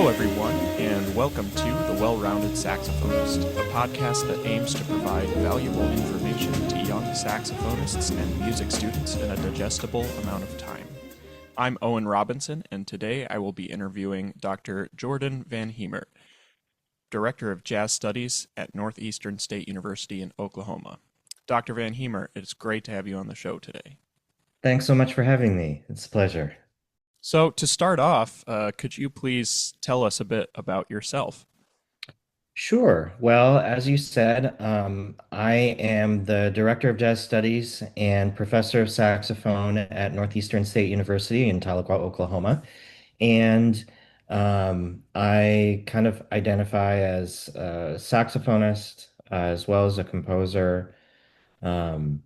Hello, everyone, and welcome to The Well-Rounded Saxophonist, a podcast that aims to provide valuable information to young saxophonists and music students in a digestible amount of time. I'm Owen Robinson, and today I will be interviewing Dr. Jordan VanHemert, Director of Jazz Studies at Northeastern State University in Oklahoma. Dr. VanHemert, it's great to have you on the show today. Thanks so much for having me. It's a pleasure. So, to start off, could you please tell us a bit about yourself? Sure. Well, as you said, I am the Director of Jazz Studies and Professor of Saxophone at Northeastern State University in Tahlequah, Oklahoma. And I kind of identify as a saxophonist as well as a composer, um,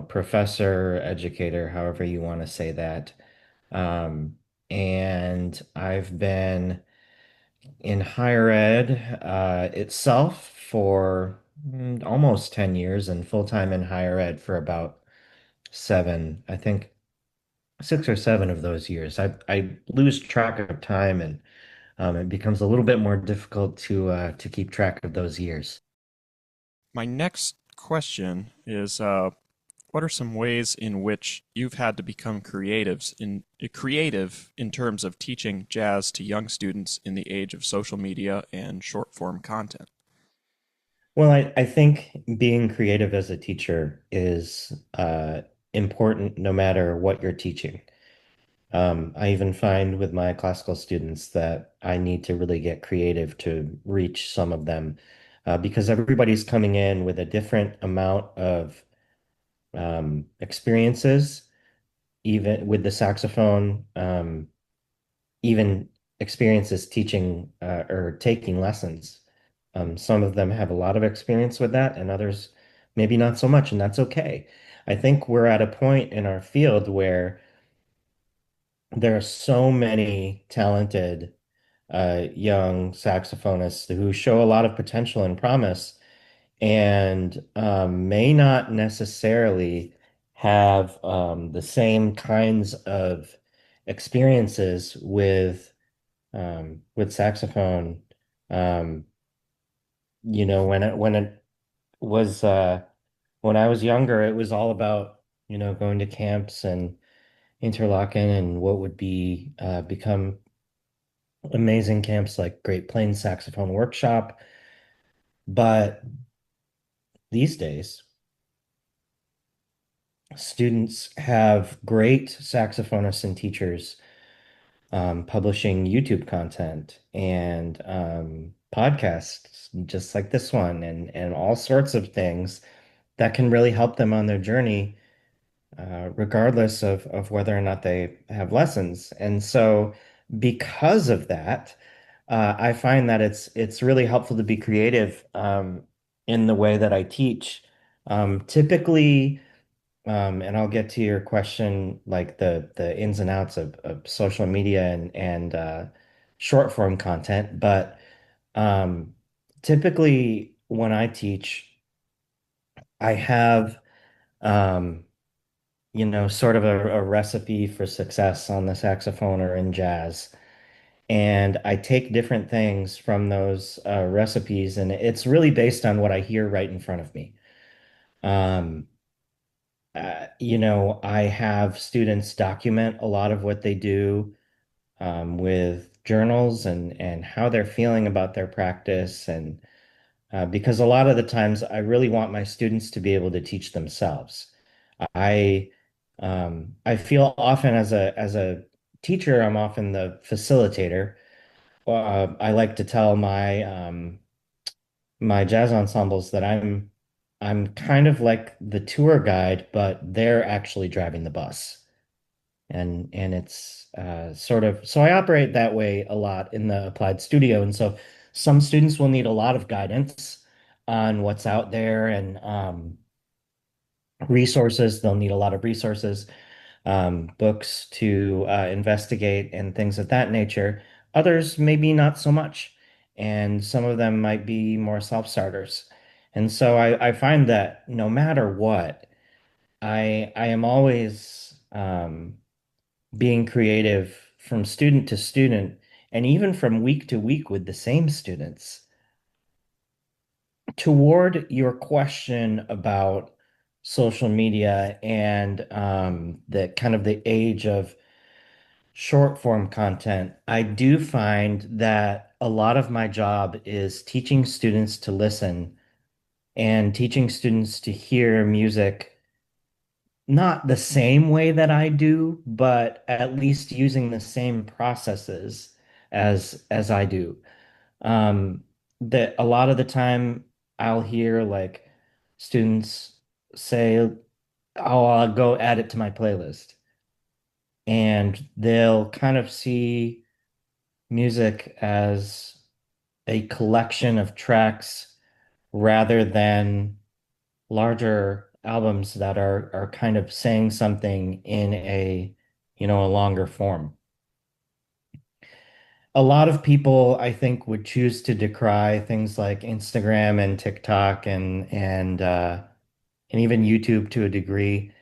professor, educator, however you want to say that. And I've been in higher ed itself for almost 10 years and full-time in higher ed for about seven, I think 6 or 7 of those years. I lose track of time and it becomes a little bit more difficult to keep track of those years. My next question is what are some ways in which you've had to become creative in terms of teaching jazz to young students in the age of social media and short form content? Well, I think being creative as a teacher is important no matter what you're teaching. I even find with my classical students that I need to really get creative to reach some of them because everybody's coming in with a different amount of experiences, even with the saxophone, even experiences teaching or taking lessons. Some of them have a lot of experience with that, and others maybe not so much, and that's okay. I think we're at a point in our field where there are so many talented young saxophonists who show a lot of potential and promise and may not necessarily have the same kinds of experiences with saxophone. Um, when it was when I was younger, it was all about, going to camps and interlocking and what would become amazing camps like Great Plains Saxophone Workshop. But these days, students have great saxophonists and teachers publishing YouTube content and podcasts just like this one and all sorts of things that can really help them on their journey, regardless of whether or not they have lessons. And so, because of that, I find that it's really helpful to be creative in the way that I teach. Typically, and I'll get to your question, like the ins and outs of social media and short form content, but um, typically when I teach, I have sort of a recipe for success on the saxophone or in jazz. And I take different things from those recipes, and it's really based on what I hear right in front of me. Um, I have students document a lot of what they do with journals and how they're feeling about their practice, and because a lot of the times I really want my students to be able to teach themselves. I I feel often as a teacher, I'm often the facilitator. I like to tell my jazz ensembles that I'm kind of like the tour guide, but they're actually driving the bus. And it's sort of so I operate that way a lot in the applied studio. And so some students will need a lot of guidance on what's out there and resources. They'll need a lot of resources, books to investigate and things of that nature. Others maybe not so much. And some of them might be more self-starters. And so I find that no matter what, I am always being creative from student to student and even from week to week with the same students. Toward your question about social media and the kind of the age of short form content, I do find that a lot of my job is teaching students to listen and teaching students to hear music not the same way that I do, but at least using the same processes as I do. Um, that a lot of the time I'll hear like students say, "Oh, I'll go add it to my playlist," and they'll kind of see music as a collection of tracks rather than larger albums that are kind of saying something in a longer form. A lot of people, I think, would choose to decry things like Instagram and TikTok and even YouTube to a degree.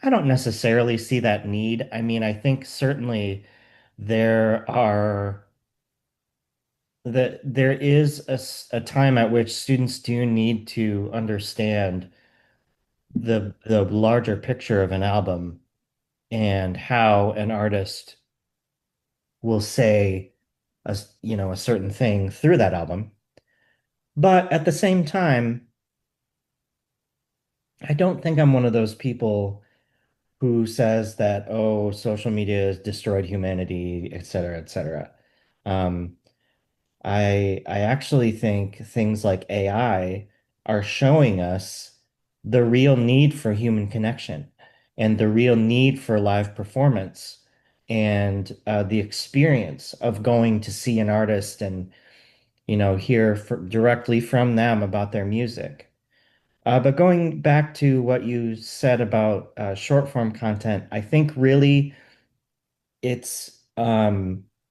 I don't necessarily see that need. I mean, I think certainly there are there is a time at which students do need to understand the larger picture of an album and how an artist will say a certain thing through that album. But at the same time, I don't think I'm one of those people who says that, oh, social media has destroyed humanity, et cetera, et cetera. Um, I actually think things like AI are showing us the real need for human connection and the real need for live performance and the experience of going to see an artist and hear directly from them about their music. But going back to what you said about short form content, I think really it's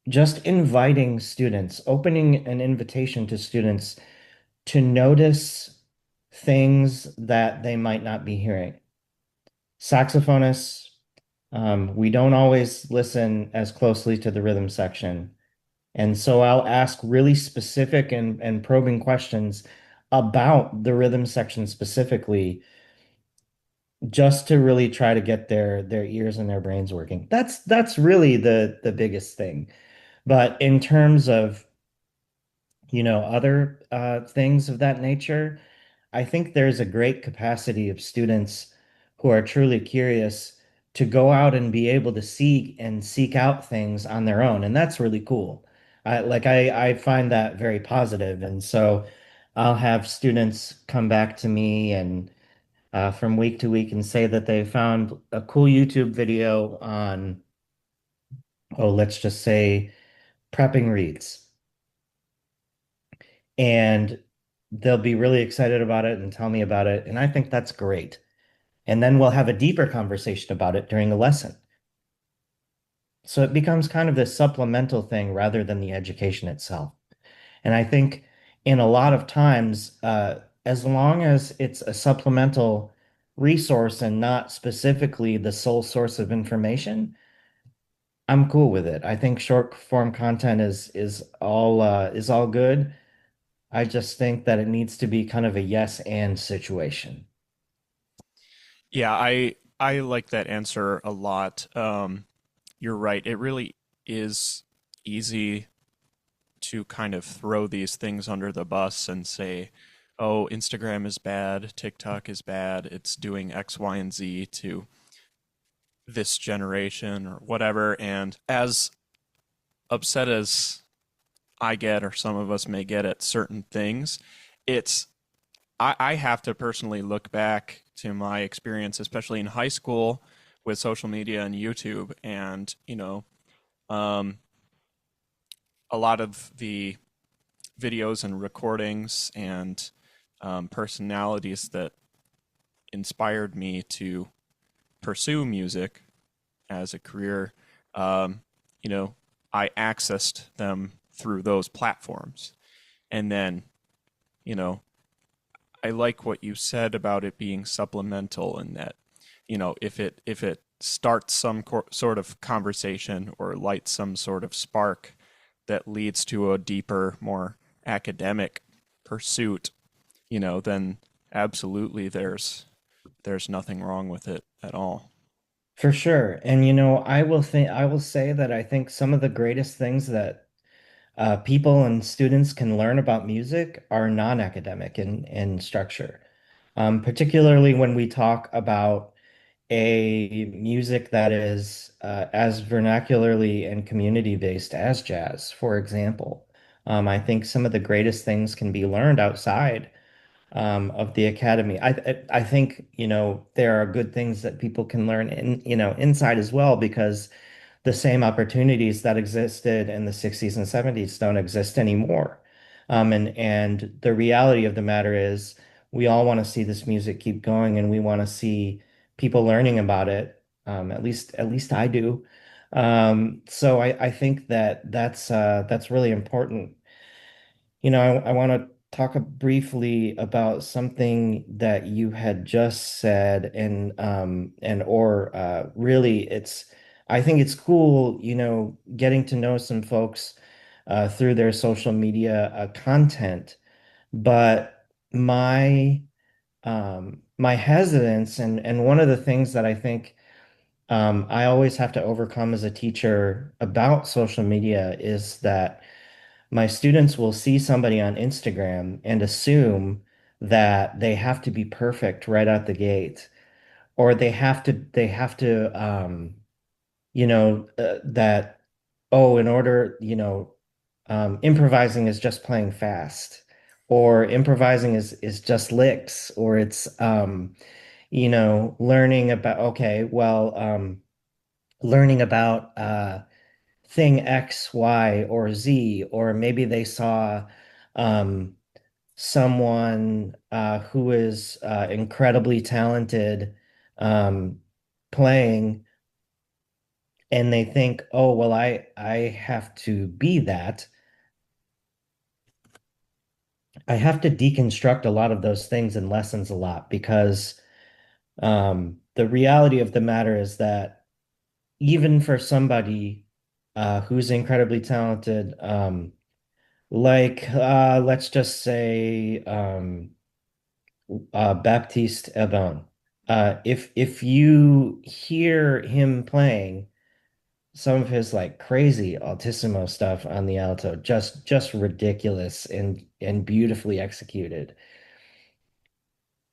just inviting students, opening an invitation to students to notice things that they might not be hearing. Saxophonists, we don't always listen as closely to the rhythm section. And so I'll ask really specific and probing questions about the rhythm section specifically, just to really try to get their ears and their brains working. That's really the biggest thing. But in terms of, other things of that nature, I think there's a great capacity of students who are truly curious to go out and be able to see and seek out things on their own, and that's really cool. I find that very positive, and so I'll have students come back to me and from week to week and say that they found a cool YouTube video on, oh, let's just say prepping reeds. And they'll be really excited about it and tell me about it. And I think that's great. And then we'll have a deeper conversation about it during the lesson. So it becomes kind of this supplemental thing rather than the education itself. And I think in a lot of times, as long as it's a supplemental resource and not specifically the sole source of information, I'm cool with it. I think short form content is all good. I just think that it needs to be kind of a yes and situation. Yeah, I like that answer a lot. You're right. It really is easy to kind of throw these things under the bus and say, "Oh, Instagram is bad, TikTok is bad. It's doing X, Y, and Z to this generation or whatever." And as upset as I get, or some of us may get at certain things, it's I have to personally look back to my experience, especially in high school with social media and YouTube, and um, a lot of the videos and recordings and personalities that inspired me to pursue music as a career. Um, you know, I accessed them through those platforms, and then you know I like what you said about it being supplemental, and that if it starts some sort of conversation or lights some sort of spark, that leads to a deeper, more academic pursuit, then absolutely there's nothing wrong with it at all. For sure. And I will say that I think some of the greatest things that people and students can learn about music are non-academic in structure. Particularly when we talk about a music that is as vernacularly and community-based as jazz, for example. I think some of the greatest things can be learned outside of the academy. I think, there are good things that people can learn inside as well, because the same opportunities that existed in the 60s and 70s don't exist anymore. And the reality of the matter is we all want to see this music keep going, and we want to see people learning about it. At least I do. So I think that that's really important. I want to talk briefly about something that you had just said, and or really, I think it's cool, getting to know some folks through their social media content. But my hesitance, and one of the things that I think I always have to overcome as a teacher about social media is that my students will see somebody on Instagram and assume that they have to be perfect right out the gate, or that, oh, in order, improvising is just playing fast, or improvising is just licks, or it's learning about, okay, well, learning about thing X, Y, or Z, or maybe they saw um, someone who is incredibly talented um, playing, and they think, oh, well, I have to be that. I have to deconstruct a lot of those things in lessons a lot, because the reality of the matter is that even for somebody who's incredibly talented, like let's just say Baptiste Ebon. If you hear him playing some of his like crazy altissimo stuff on the alto, just ridiculous and beautifully executed.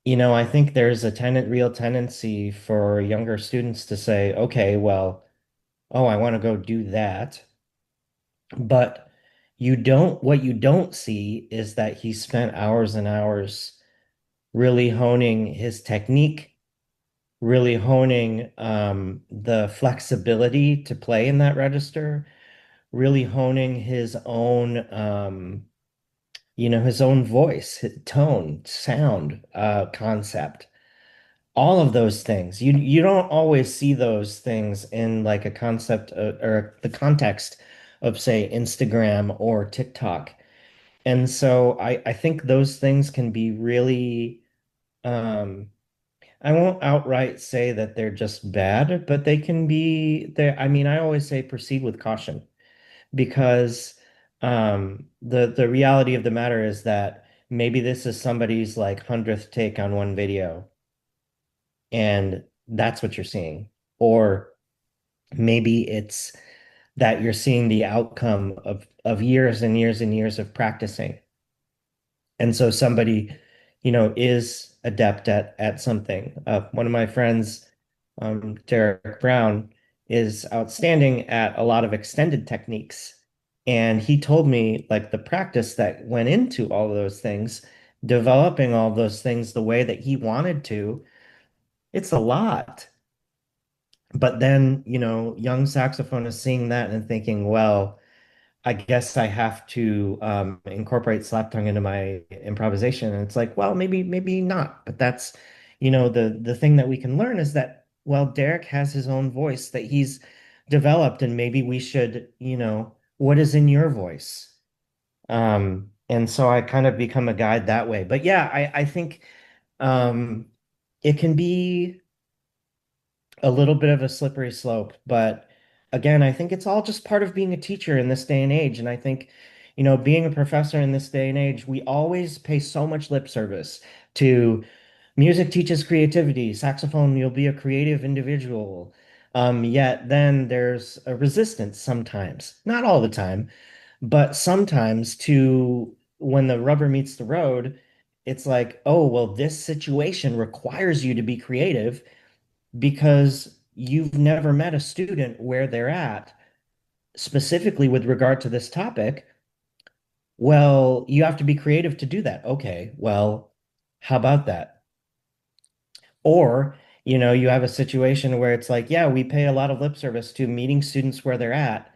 I think there's a real tendency for younger students to say, okay, well, oh, I want to go do that. But what you don't see is that he spent hours and hours really honing his technique, really honing the flexibility to play in that register, really honing his own voice, his tone, sound, concept, all of those things. You don't always see those things in like a concept or the context of, say, Instagram or TikTok. And so I think those things can be really, um, I won't outright say that they're just bad, but they can be there. I mean, I always say proceed with caution, because the reality of the matter is that maybe this is somebody's like 100th take on one video, and that's what you're seeing. Or maybe it's that you're seeing the outcome of years and years and years of practicing. And so somebody, is adept at something. One of my friends, Derek Brown, is outstanding at a lot of extended techniques. And he told me like the practice that went into all of those things, developing all those things the way that he wanted to, it's a lot. But then, young saxophonists seeing that and thinking, well, I guess I have to incorporate slap tongue into my improvisation. And it's like, well, maybe not. But that's, the thing that we can learn is that, well, Derek has his own voice that he's developed, and maybe we should, what is in your voice? And so I kind of become a guide that way. But yeah, I think um, it can be a little bit of a slippery slope, but again, I think it's all just part of being a teacher in this day and age. And I think, being a professor in this day and age, we always pay so much lip service to music teaches creativity. Saxophone, you'll be a creative individual. Yet then there's a resistance sometimes, not all the time, but sometimes to when the rubber meets the road, it's like, oh, well, this situation requires you to be creative because you've never met a student where they're at, specifically with regard to this topic. Well, you have to be creative to do that. Okay, well, how about that? Or, you have a situation where it's like, yeah, we pay a lot of lip service to meeting students where they're at,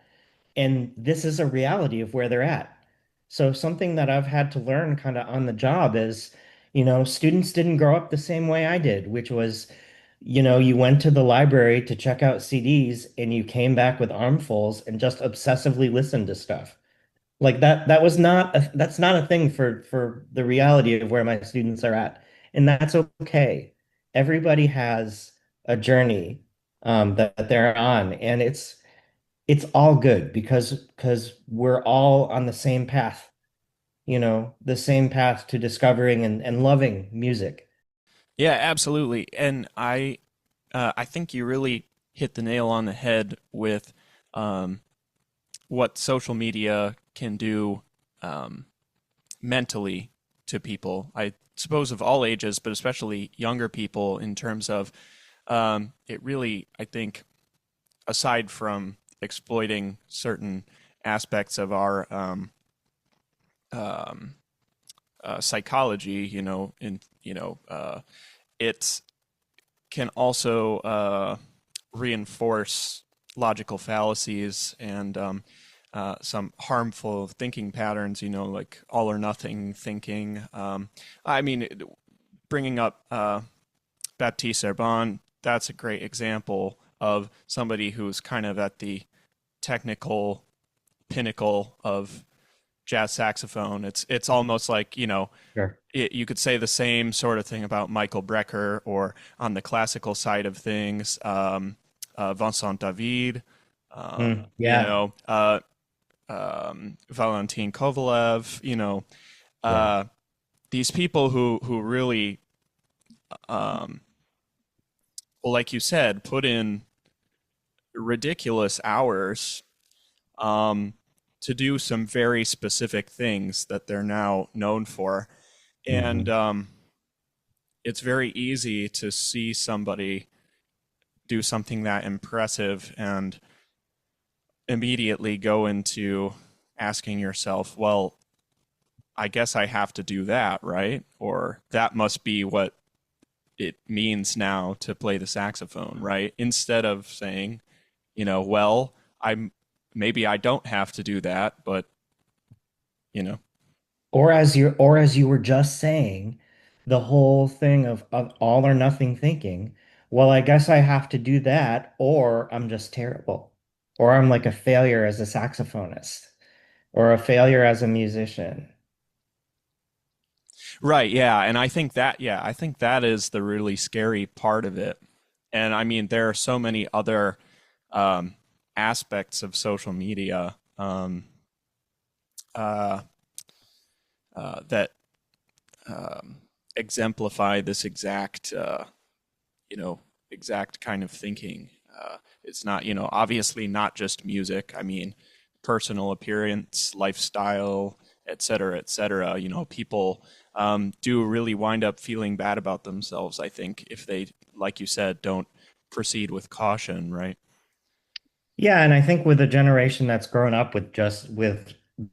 and this is a reality of where they're at. So something that I've had to learn kind of on the job is, students didn't grow up the same way I did, which was, you went to the library to check out CDs and you came back with armfuls and just obsessively listened to stuff. Like that's not a thing for the reality of where my students are at. And that's okay. Everybody has a journey that they're on, and it's all good because we're all on the same path, the same path to discovering and loving music. Yeah, absolutely. And I think you really hit the nail on the head with um, what social media can do mentally to people. I suppose of all ages, but especially younger people, in terms of it really, I think, aside from exploiting certain aspects of our um, psychology, it can also reinforce logical fallacies and some harmful thinking patterns, like all or nothing thinking. I mean, bringing up Baptiste Herbin, that's a great example of somebody who's kind of at the technical pinnacle of jazz saxophone. It's almost like, Sure. you could say the same sort of thing about Michael Brecker, or on the classical side of things, Vincent David, you Yeah. know, Valentin Kovalev, Yeah. uh, these people who really, um, well, like you said, put in ridiculous hours um, to do some very specific things that they're now known for. And Hmm. it's very easy to see somebody do something that impressive and immediately go into asking yourself, well, I guess I have to do that, right? Or that must be what it means now to play the saxophone, right? Instead of saying, well, I'm maybe I don't have to do that, but you know, Or as you were just saying, the whole thing of all or nothing thinking, well, I guess I have to do that, or I'm just terrible. Or I'm like a failure as a saxophonist, or a failure as a musician. right, yeah, and I think that is the really scary part of it. And I mean, there are so many other um, aspects of social media uh, that um, exemplify this you know, exact kind of thinking. It's not, obviously not just music. I mean, personal appearance, lifestyle, et cetera, et cetera. People do really wind up feeling bad about themselves, I think, if they, like you said, don't proceed with caution, right? Yeah, and I think with a generation that's grown up with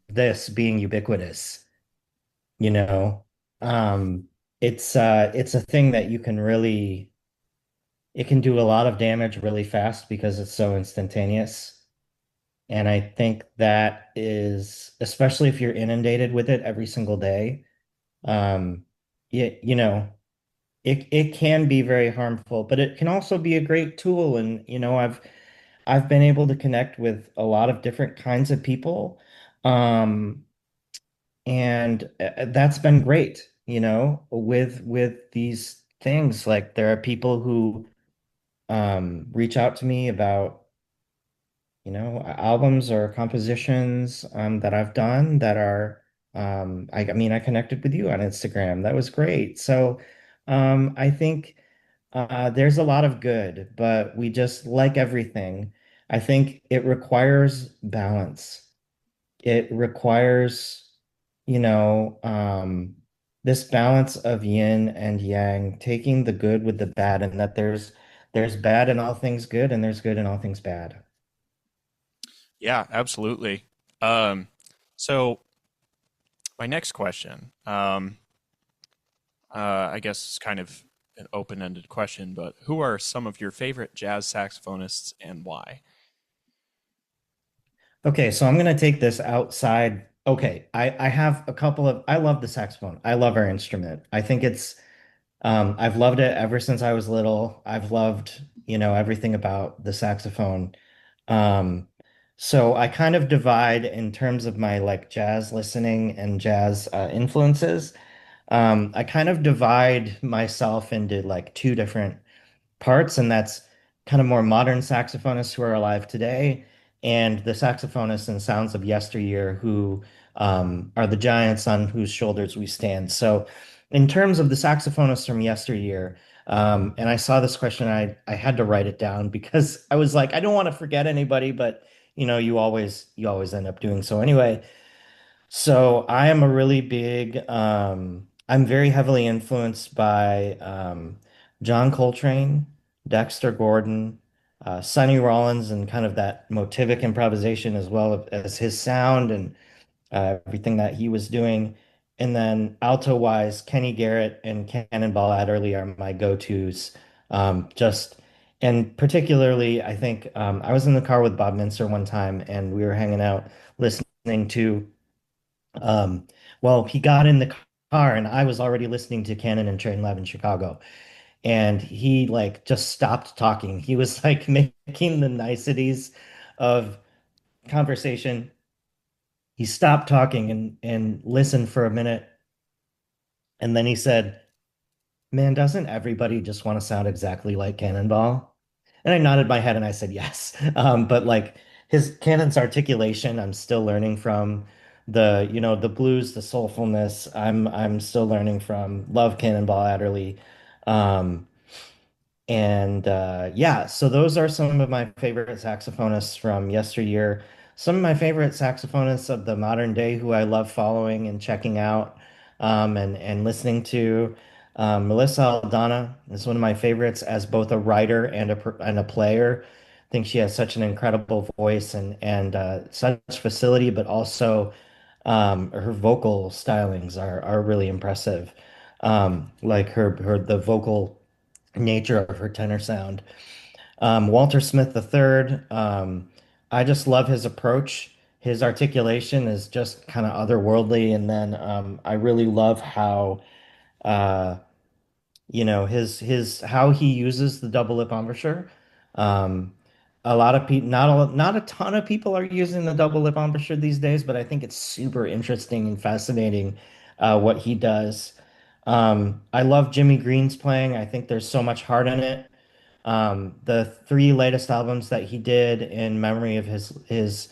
this being ubiquitous, you know, um, it's a thing that you can really it can do a lot of damage really fast because it's so instantaneous. And I think that is, especially if you're inundated with it every single day, um, it can be very harmful, but it can also be a great tool. And, I've been able to connect with a lot of different kinds of people. Um, and that's been great, with these things. Like there are people who reach out to me about albums or compositions that I've done that are I mean I connected with you on Instagram. That was great. So I think there's a lot of good, but we just like everything. I think it requires balance. It requires, you know, this balance of yin and yang, taking the good with the bad, and that there's bad in all things good and there's good in all things bad. Yeah, absolutely. Um, so my next question, I guess is kind of an open-ended question, but who are some of your favorite jazz saxophonists and why? Okay, so I'm gonna take this outside. Okay, I have a couple of I love the saxophone. I love our instrument. I think I've loved it ever since I was little. I've loved, everything about the saxophone. Um, so I kind of divide in terms of my like jazz listening and jazz influences. I kind of divide myself into like two different parts, and that's kind of more modern saxophonists who are alive today, and the saxophonists and sounds of yesteryear who are the giants on whose shoulders we stand. So, in terms of the saxophonists from yesteryear, and I saw this question, I had to write it down because I was like, I don't want to forget anybody, but you always end up doing so anyway. So I am a really big, I'm very heavily influenced by John Coltrane, Dexter Gordon, Sonny Rollins, and kind of that motivic improvisation as well as his sound and everything that he was doing. And then alto wise, Kenny Garrett and Cannonball Adderley are my go-tos. Just and particularly, I think I was in the car with Bob Mincer one time, and we were hanging out listening to. Um, well, he got in the car and I was already listening to Cannon and Train Lab in Chicago. And he like just stopped talking. He was like making the niceties of conversation. He stopped talking and listened for a minute. And then he said, "Man, doesn't everybody just want to sound exactly like Cannonball?" And I nodded my head and I said yes. But like his Cannon's articulation, I'm still learning from the blues, the soulfulness. I'm still learning from. Love Cannonball Adderley. Um, and yeah, so those are some of my favorite saxophonists from yesteryear. Some of my favorite saxophonists of the modern day who I love following and checking out and listening to. Melissa Aldana is one of my favorites as both a writer and a player. I think she has such an incredible voice and such facility, but also her vocal stylings are really impressive. Like the vocal nature of her tenor sound. Walter Smith III, I just love his approach. His articulation is just kind of otherworldly, and then I really love how uh, his how he uses the double lip embouchure. Um, a lot of people, not a ton of people are using the double lip embouchure these days, but I think it's super interesting and fascinating what he does. I love Jimmy Green's playing. I think there's so much heart in it. The three latest albums that he did in memory of his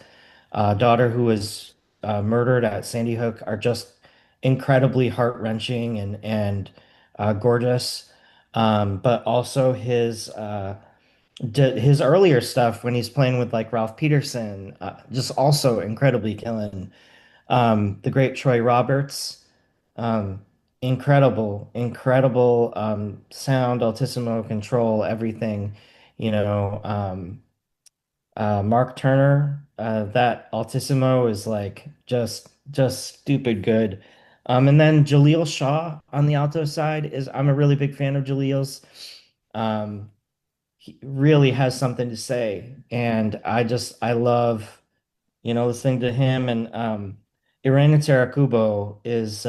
daughter who was murdered at Sandy Hook are just incredibly heart-wrenching and gorgeous. But also his earlier stuff when he's playing with like Ralph Peterson, just also incredibly killing. The great Troy Roberts, um, incredible sound, altissimo control, everything. You know, Mark Turner, that altissimo is like just stupid good. And then Jaleel Shaw on the alto side is I'm a really big fan of Jaleel's. Um, he really has something to say, and I love listening to him and Irene Tarakubo is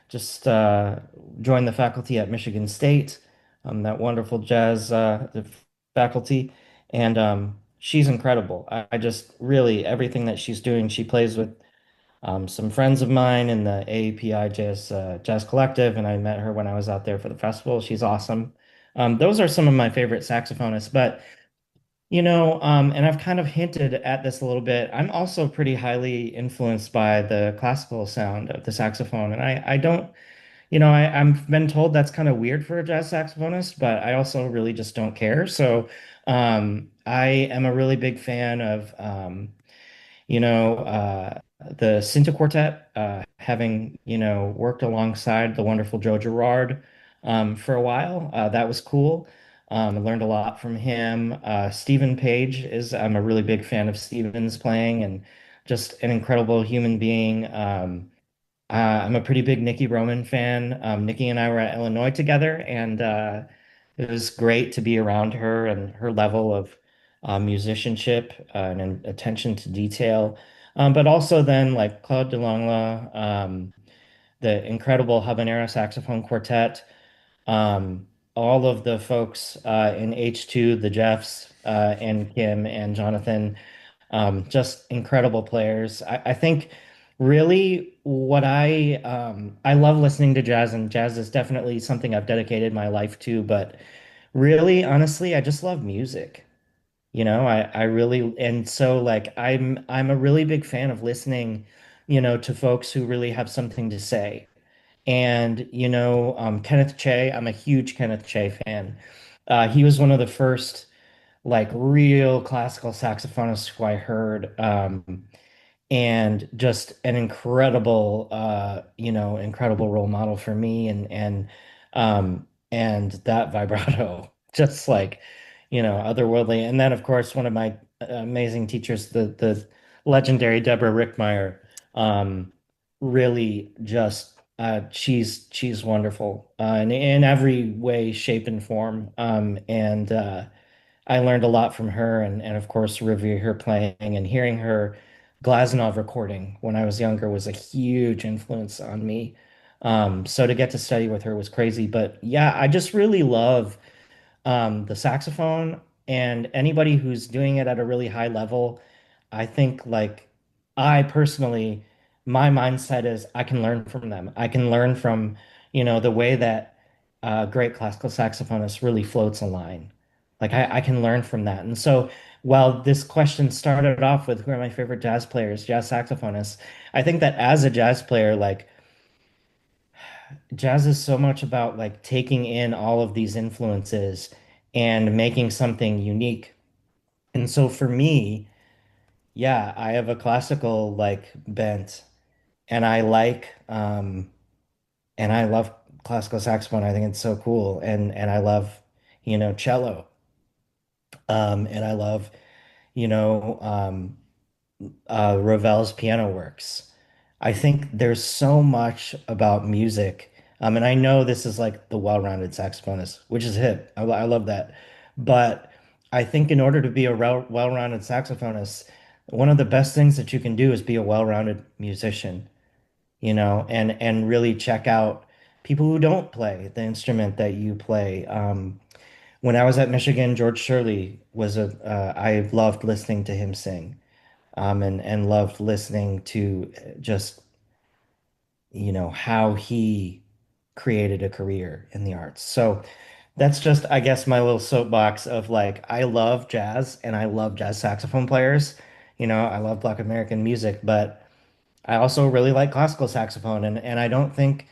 just joined the faculty at Michigan State, that wonderful jazz faculty, and she's incredible. I just really everything that she's doing, she plays with some friends of mine in the AAPI Jazz Collective, and I met her when I was out there for the festival. She's awesome. Those are some of my favorite saxophonists, but And I've kind of hinted at this a little bit. I'm also pretty highly influenced by the classical sound of the saxophone. And I don't, I've been told that's kind of weird for a jazz saxophonist, but I also really just don't care. So I am a really big fan of the Cinta Quartet, having, worked alongside the wonderful Joe Girard for a while. That was cool. I learned a lot from him. Stephen Page I'm a really big fan of Stephen's playing and just an incredible human being. I'm a pretty big Nikki Roman fan. Nikki and I were at Illinois together, and it was great to be around her and her level of musicianship and attention to detail. But also then like Claude DeLongla, the incredible Habanera Saxophone Quartet, all of the folks in H2, the Jeffs, and Kim and Jonathan, just incredible players. I think really what I love listening to jazz, and jazz is definitely something I've dedicated my life to, but really, honestly, I just love music. I really, and so like I'm a really big fan of listening, to folks who really have something to say. And Kenneth Che, I'm a huge Kenneth Che fan. He was one of the first like real classical saxophonists who I heard. And just an incredible incredible role model for me, and that vibrato just like otherworldly. And then of course one of my amazing teachers, the legendary Deborah Rickmeyer, really just she's wonderful in every way, shape, and form. And I learned a lot from her, and of course revere her playing, and hearing her Glazunov recording when I was younger was a huge influence on me. So to get to study with her was crazy. But yeah, I just really love the saxophone, and anybody who's doing it at a really high level. I think like I personally, my mindset is I can learn from them. I can learn from, the way that great classical saxophonist really floats a line. Like I can learn from that. And so while this question started off with who are my favorite jazz players, jazz saxophonists, I think that as a jazz player, like jazz is so much about like taking in all of these influences and making something unique. And so for me, yeah, I have a classical like bent, and I love classical saxophone. I think it's so cool. And I love, cello. And I love, you know, um Ravel's piano works. I think there's so much about music. And I know this is like the well-rounded saxophonist, which is hip. I love that. But I think in order to be a well-rounded saxophonist, one of the best things that you can do is be a well-rounded musician, and really check out people who don't play the instrument that you play. When I was at Michigan, George Shirley I loved listening to him sing, and loved listening to just, how he created a career in the arts. So that's just, I guess, my little soapbox of like, I love jazz and I love jazz saxophone players. I love Black American music, but I also really like classical saxophone. And I don't think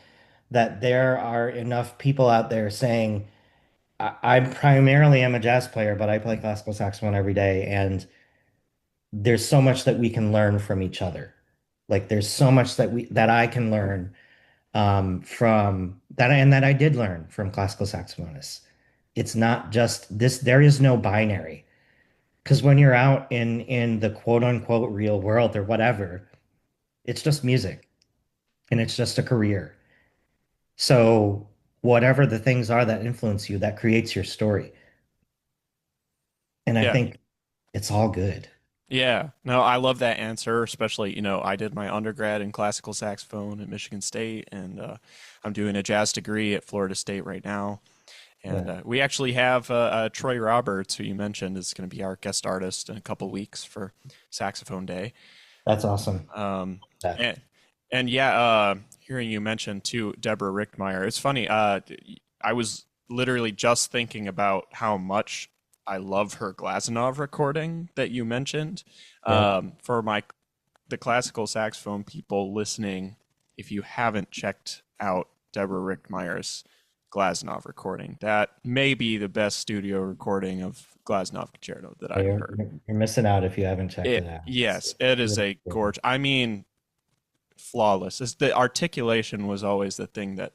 that there are enough people out there saying, I primarily am a jazz player, but I play classical saxophone every day. And there's so much that we can learn from each other. Like there's so much that I can learn from that, and that I did learn from classical saxophonists. It's not just this, there is no binary. Because when you're out in the quote unquote real world or whatever, it's just music and it's just a career. So whatever the things are that influence you, that creates your story. And I Yeah. think it's all good. Yeah. No, I love that answer, especially, I did my undergrad in classical saxophone at Michigan State, and I'm doing a jazz degree at Florida State right now. And Yeah, we actually have Troy Roberts, who you mentioned, is going to be our guest artist in a couple weeks for Saxophone Day. that's awesome. Um, Yeah. and, and yeah, hearing you mention too, Deborah Richtmeyer, it's funny. I was literally just thinking about how much I love her Glazunov recording that you mentioned. Yeah. For the classical saxophone people listening, if you haven't checked out Deborah Richtmeyer's Glazunov recording, that may be the best studio recording of Glazunov concerto that I've You're, heard. you're missing out if you haven't checked it out. Yes, it is Really a good. gorge. I mean, flawless. The articulation was always the thing that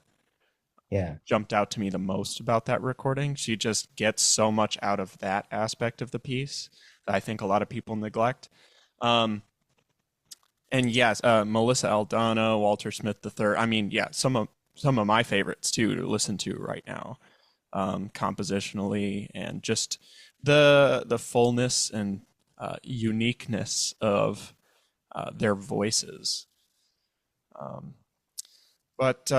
Yeah. jumped out to me the most about that recording. She just gets so much out of that aspect of the piece that I think a lot of people neglect. Um, and yes, Melissa Aldana, Walter Smith III. I mean, yeah, some of my favorites too to listen to right now, compositionally, and just the fullness and uniqueness of their voices. Um, but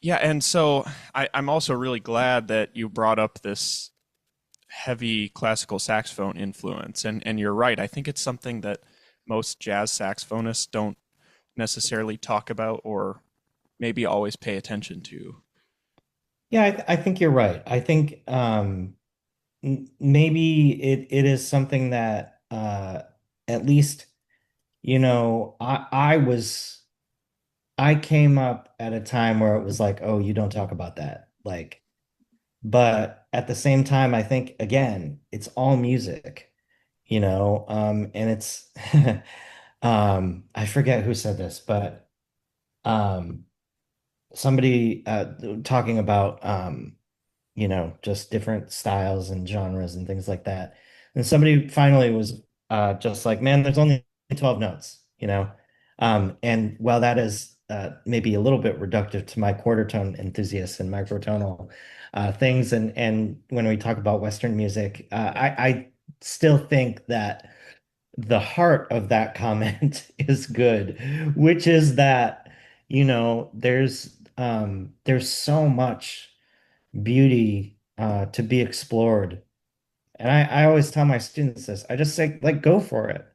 yeah, and so I'm also really glad that you brought up this heavy classical saxophone influence. And you're right. I think it's something that most jazz saxophonists don't necessarily talk about or maybe always pay attention to. Yeah, I think you're right. I think maybe it is something that at least, I came up at a time where it was like, oh, you don't talk about that. Like, but at the same time, I think again, it's all music, and it's I forget who said this, but um somebody talking about just different styles and genres and things like that. And somebody finally was just like, man, there's only 12 notes. And while that is maybe a little bit reductive to my quarter tone enthusiasts and microtonal things, and when we talk about Western music, I still think that the heart of that comment is good, which is that, there's so much beauty to be explored. And I always tell my students this. I just say, like, go for it.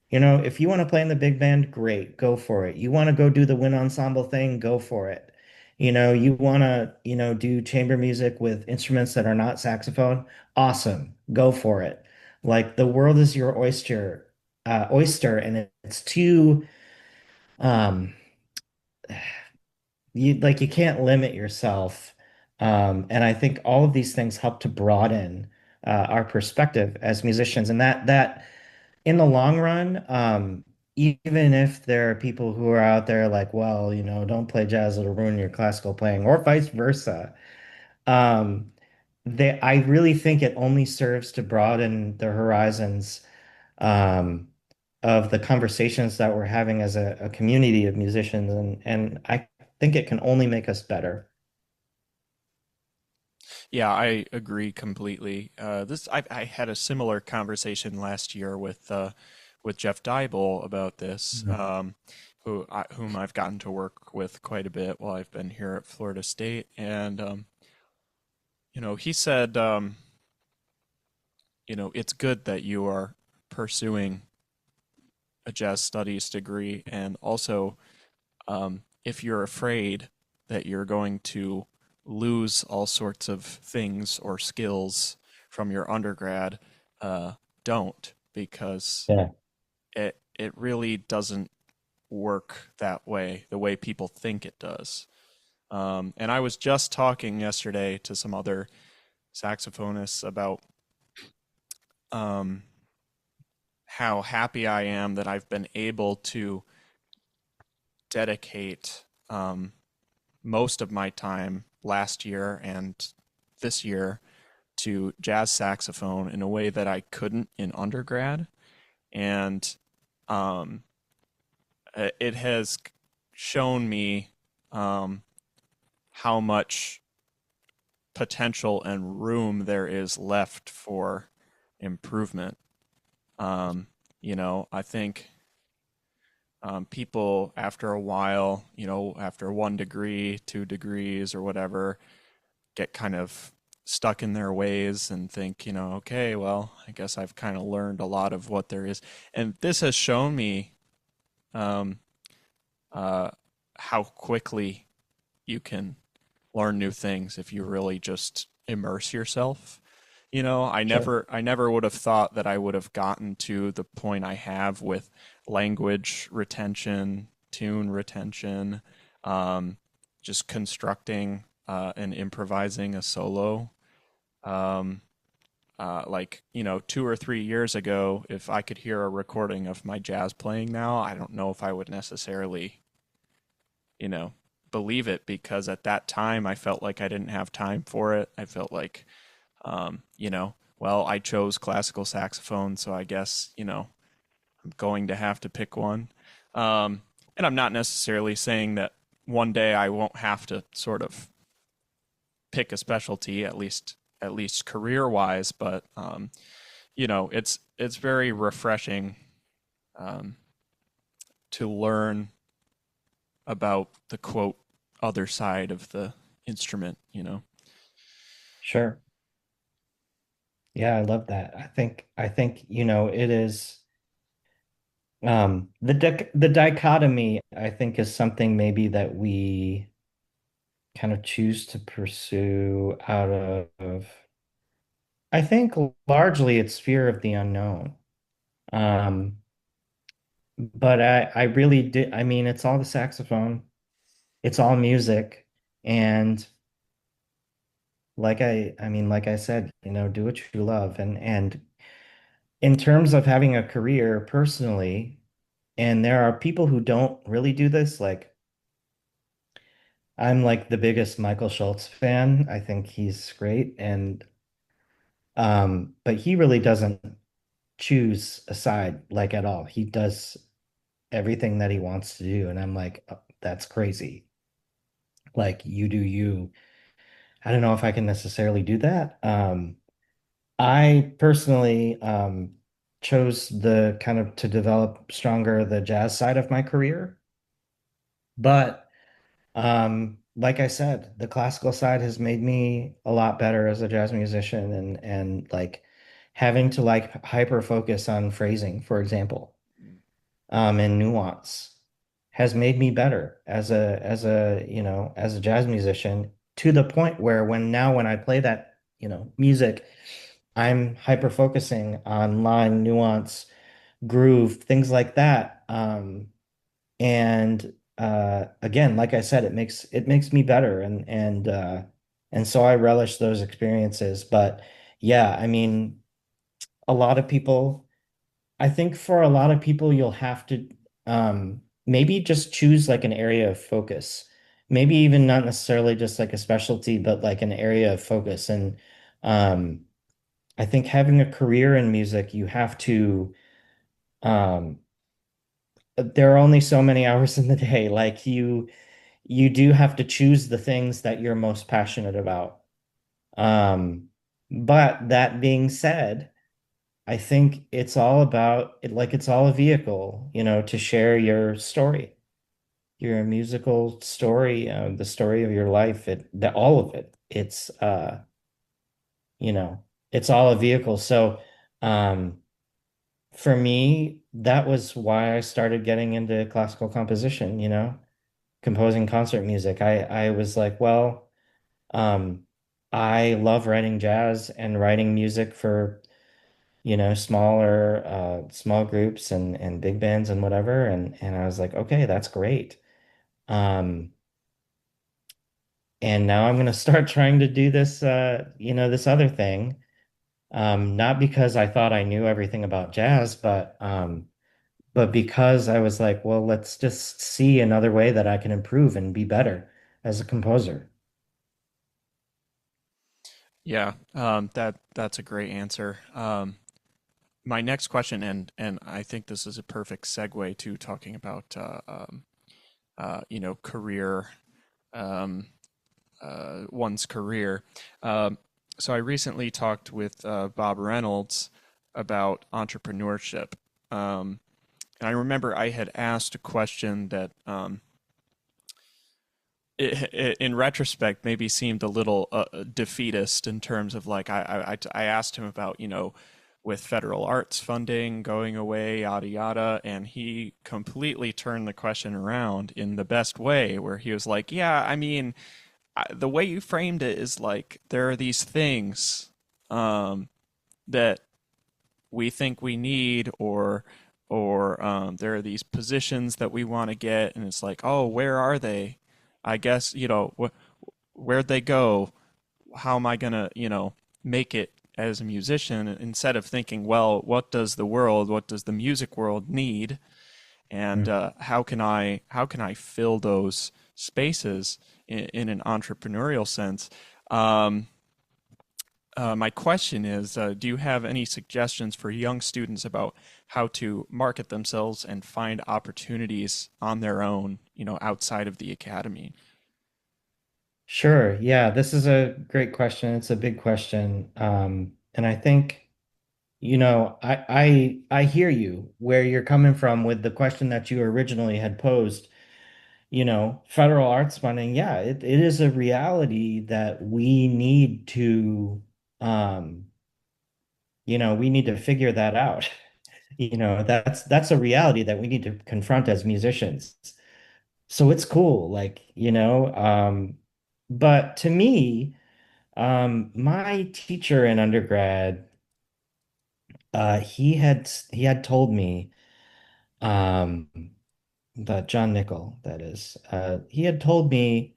If you want to play in the big band, great, go for it. You want to go do the wind ensemble thing, go for it. You want to, do chamber music with instruments that are not saxophone, awesome, go for it. Like the world is your oyster, and it's too um you can't limit yourself. And I think all of these things help to broaden our perspective as musicians, and that in the long run, even if there are people who are out there like, well, don't play jazz, it'll ruin your classical playing, or vice versa. Um, I really think it only serves to broaden the horizons um, of the conversations that we're having as a community of musicians, and I think it can only make us better. Yeah, I agree completely. I had a similar conversation last year with Jeff Dybel about this, Mhm. whom I've gotten to work with quite a bit while I've been here at Florida State, and he said, it's good that you are pursuing a jazz studies degree, and also, if you're afraid that you're going to lose all sorts of things or skills from your undergrad, don't, because Yeah. it really doesn't work that way, the way people think it does. And I was just talking yesterday to some other saxophonists about um, how happy I am that I've been able to dedicate most of my time last year and this year to jazz saxophone in a way that I couldn't in undergrad. And um, it has shown me um, how much potential and room there is left for improvement. I think people after a while, after 1 degree, 2 degrees, or whatever, get kind of stuck in their ways and think, okay, well, I guess I've kind of learned a lot of what there is. And this has shown me um, uh, how quickly you can learn new things if you really just immerse yourself. Sure. I never would have thought that I would have gotten to the point I have with language retention, tune retention, um, just constructing and improvising a solo. Um, like, 2 or 3 years ago, if I could hear a recording of my jazz playing now, I don't know if I would necessarily, you know, believe it, because at that time I felt like I didn't have time for it. I felt like, well, I chose classical saxophone, so I guess, I'm going to have to pick one. And I'm not necessarily saying that one day I won't have to sort of pick a specialty, at least career wise, but it's very refreshing um, to learn about the quote other side of the instrument. Sure. Yeah, I love that. I think, it is the dichotomy, I think, is something maybe that we kind of choose to pursue out of, I think largely it's fear of the unknown. Um, but I really did, I mean, it's all the saxophone, it's all music. And like I said, do what you love. And in terms of having a career personally, and there are people who don't really do this, like I'm like the biggest Michael Schultz fan. I think he's great. And but he really doesn't choose a side like at all. He does everything that he wants to do. And I'm like, "Oh, that's crazy. Like you do you." I don't know if I can necessarily do that. I personally chose the kind of to develop stronger the jazz side of my career. But like I said, the classical side has made me a lot better as a jazz musician and like having to like hyper focus on phrasing, for example, and nuance has made me better as a jazz musician to the point where when I play that, music, I'm hyper focusing on line, nuance, groove, things like that. And again, like I said, it makes me better and so I relish those experiences. But yeah, I mean, a lot of people, I think for a lot of people, you'll have to maybe just choose like an area of focus. Maybe even not necessarily just like a specialty, but like an area of focus. And um, I think having a career in music, you have to um, there are only so many hours in the day. Like you do have to choose the things that you're most passionate about. Um, but that being said, I think it's all about it, like it's all a vehicle, to share your story, your musical story, the story of your life, all of it. You know, it's all a vehicle. So, um, for me, that was why I started getting into classical composition, composing concert music. I was like, well, um, I love writing jazz and writing music for, small groups and big bands and whatever. And I was like, okay, that's great. Um, and now I'm gonna start trying to do this, this other thing. Not because I thought I knew everything about jazz, but because I was like, well, let's just see another way that I can improve and be better as a composer. Yeah, that's a great answer. My next question, and I think this is a perfect segue to talking about career, um, one's career. Um, so I recently talked with Bob Reynolds about entrepreneurship, and I remember I had asked a question that in retrospect maybe seemed a little defeatist, in terms of like I asked him about, with federal arts funding going away, yada yada, and he completely turned the question around in the best way, where he was like, yeah, I mean, the way you framed it is like there are these things um, that we think we need, or there are these positions that we want to get, and it's like, oh, where are they? I guess, where'd they go? How am I gonna, make it as a musician, instead of thinking, well, what does what does the music world need, and how can I fill those spaces in an entrepreneurial sense? Um, my question is, do you have any suggestions for young students about how to market themselves and find opportunities on their own, outside of the academy? Sure. Yeah, this is a great question. It's a big question. And I think, I hear you where you're coming from with the question that you originally had posed. Federal arts funding, yeah, it is a reality that we need to, um, we need to figure that out. That's a reality that we need to confront as musicians. So it's cool, like, but to me, my teacher in undergrad, he had told me, um, but John Nickel, that is, he had told me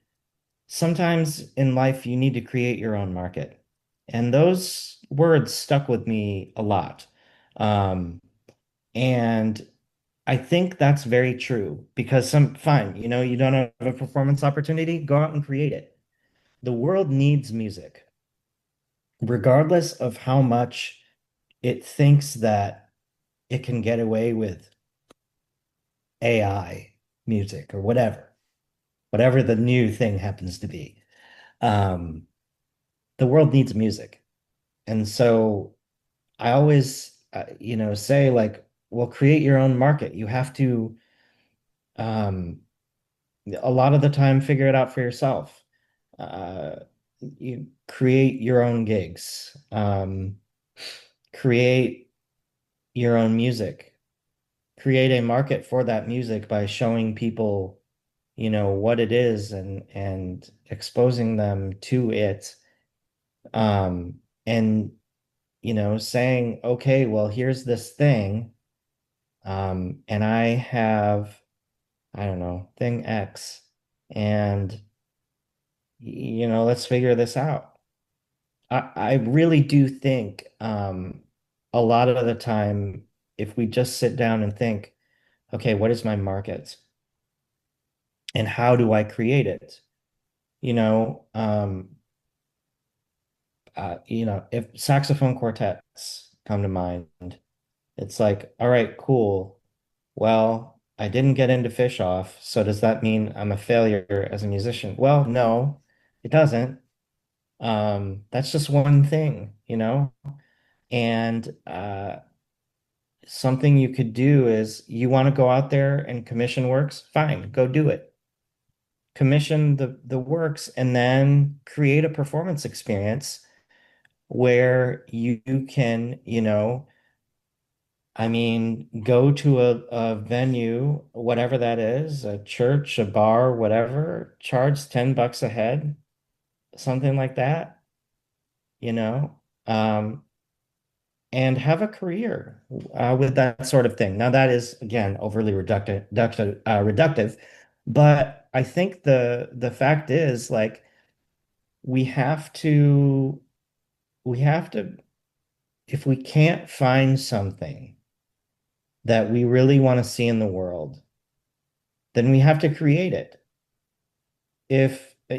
sometimes in life you need to create your own market. And those words stuck with me a lot. Um, and I think that's very true because fine, you don't have a performance opportunity, go out and create it. The world needs music, regardless of how much it thinks that it can get away with AI music or whatever the new thing happens to be. Um, the world needs music. And so I always, say like, well, create your own market. You have to, um, a lot of the time, figure it out for yourself. Uh, you create your own gigs, create your own music, create a market for that music by showing people, what it is and exposing them to it. And saying, okay, well, here's this thing, and I have, I don't know, thing X, and let's figure this out. I really do think, a lot of the time, if we just sit down and think, okay, what is my market and how do I create it? You know, um, if saxophone quartets come to mind, it's like, all right, cool. Well, I didn't get into Fish Off, so does that mean I'm a failure as a musician? Well, no, it doesn't. That's just one thing, And something you could do is you want to go out there and commission works, fine, go do it. Commission the works and then create a performance experience where you can, I mean, go to a venue, whatever that is, a church, a bar, whatever, charge $10 a head, something like that, you know, um, and have a career with that sort of thing. Now, that is, again, overly reductive, but I think the fact is, like, we have to, we have to, if we can't find something that we really want to see in the world, then we have to create it. If, I,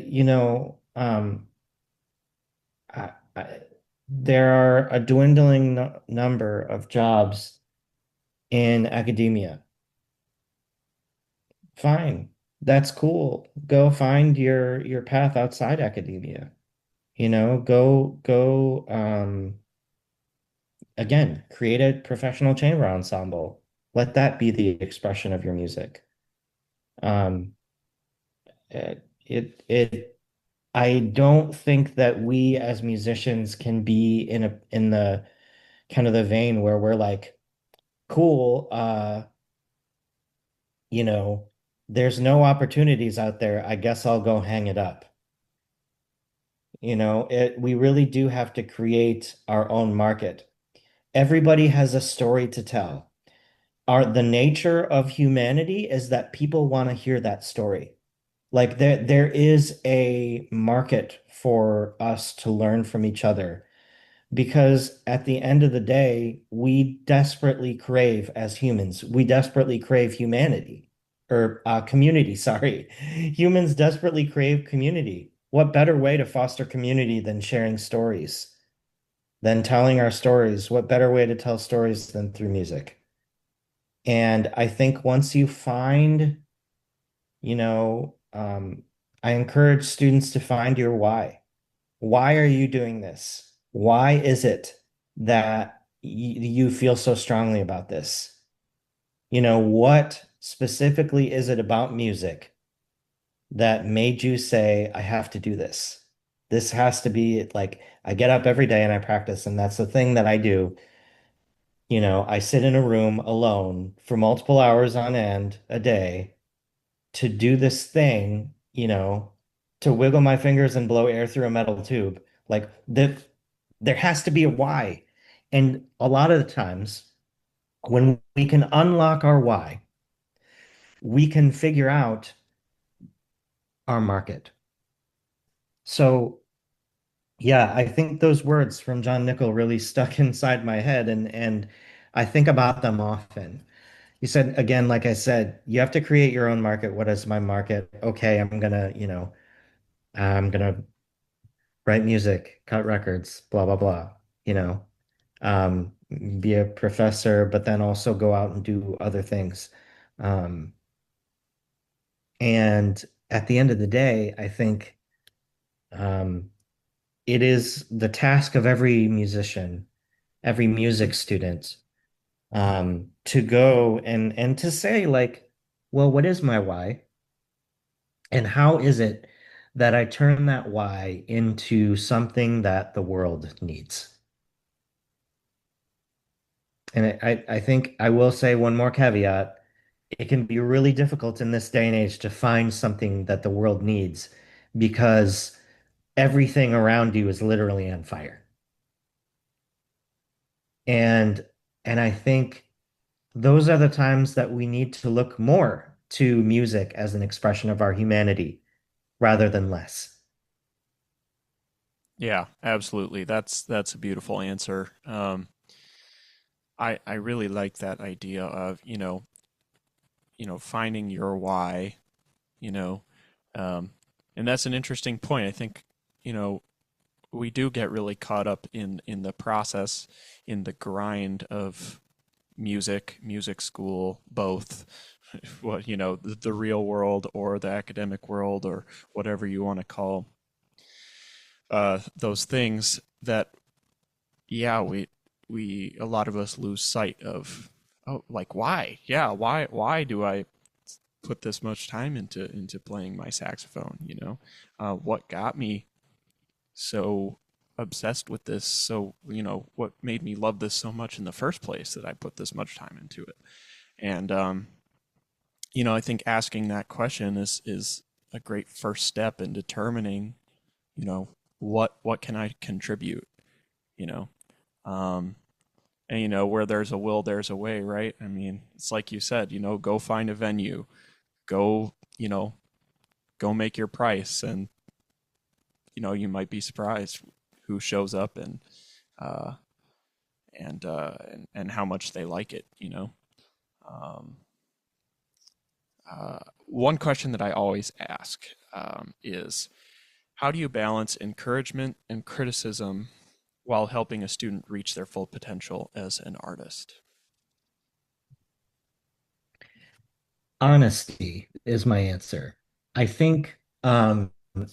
there are a dwindling no number of jobs in academia. Fine. That's cool. Go find your path outside academia. Go again, create a professional chamber ensemble. Let that be the expression of your music. Um, it I don't think that we as musicians can be in the kind of the vein where we're like, cool, you know, there's no opportunities out there. I guess I'll go hang it up. We really do have to create our own market. Everybody has a story to tell. The nature of humanity is that people want to hear that story. Like there is a market for us to learn from each other because at the end of the day, we desperately crave as humans, we desperately crave humanity or community, sorry. Humans desperately crave community. What better way to foster community than sharing stories, than telling our stories? What better way to tell stories than through music? And I think once you find, you know, I encourage students to find your why. Why are you doing this? Why is it that you feel so strongly about this? What specifically is it about music that made you say, I have to do this? This has to be like, I get up every day and I practice, and that's the thing that I do. I sit in a room alone for multiple hours on end a day to do this thing, to wiggle my fingers and blow air through a metal tube. Like there has to be a why. And a lot of the times when we can unlock our why, we can figure out our market. So yeah, I think those words from John Nickel really stuck inside my head and I think about them often. You said again, like I said, you have to create your own market. What is my market? Okay, I'm gonna write music, cut records, blah blah blah, you know, um, be a professor, but then also go out and do other things. Um, and at the end of the day, I think um, it is the task of every musician, every music student, to go and to say like, well, what is my why? And how is it that I turn that why into something that the world needs? And I think I will say one more caveat. It can be really difficult in this day and age to find something that the world needs because everything around you is literally on fire. And and I think those are the times that we need to look more to music as an expression of our humanity rather than less. Yeah, absolutely. That's a beautiful answer. I really like that idea of, finding your why, you know, um, and that's an interesting point. I think, you know, we do get really caught up in the process, in the grind of music school, both what, the real world or the academic world or whatever you want to call those things that, yeah, we a lot of us lose sight of, oh, like, why? Yeah, why do I put this much time into playing my saxophone, what got me so obsessed with this, so, what made me love this so much in the first place that I put this much time into it. And I think asking that question is a great first step in determining, what can I contribute, you know. Um, and where there's a will, there's a way, right? I mean, it's like you said, go find a venue, go, go make your price, and you might be surprised who shows up uh, and how much they like it. Um, One question that I always ask is, how do you balance encouragement and criticism while helping a student reach their full potential as an artist? Honesty is my answer. I think